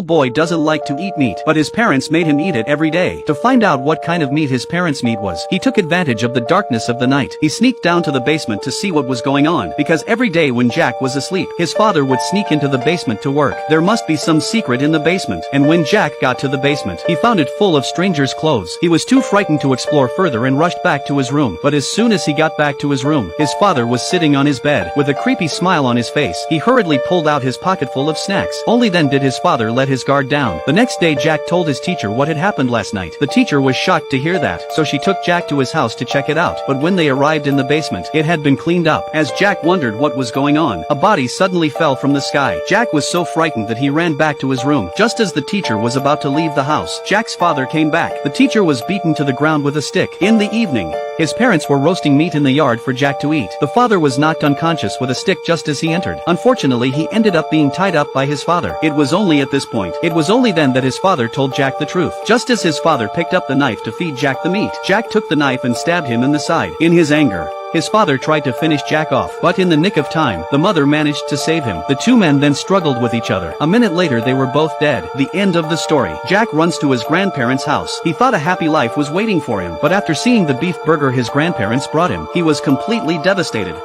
boy doesn't like to eat meat, but his parents made him eat it every day. To find out what kind of meat his parents' meat was, he took advantage of the darkness of the night. He sneaked down to the basement to see what was going on, because every day when Jack was asleep, his father would sneak into the basement to work. There must be some secret in the basement, and when Jack got to the basement, he found it full of strangers' clothes. He was too frightened to explore further and rushed back to his room, but as soon as he got back to his room, his father was sitting on his bed, with a creepy smile on his face. He hurriedly pulled out his pocket full of snacks. Only then did his father let his guard down. The next day Jack told his teacher what had happened last night. The teacher was shocked to hear that, so she took Jack to his house to check it out. But when they arrived in the basement, it had been cleaned up. As Jack wondered what was going on, a body suddenly fell from the sky. Jack was so frightened that he ran back to his room. Just as the teacher was about to leave the house, Jack's father came back. The teacher was beaten to the ground with a stick. In the evening, his parents were roasting meat in the yard for Jack to eat. The father was knocked unconscious with a stick just as he entered. Unfortunately, he ended up being tied up by his father. It was only at this point, it was only then that his father told Jack the truth. Just as his father picked up the knife to feed Jack the meat, Jack took the knife and stabbed him in the side. In his anger, his father tried to finish Jack off, but in the nick of time, the mother managed to save him. The two men then struggled with each other. A minute later they were both dead. The end of the story. Jack runs to his grandparents' house. He thought a happy life was waiting for him, but after seeing the beef burger his grandparents brought him, he was completely devastated.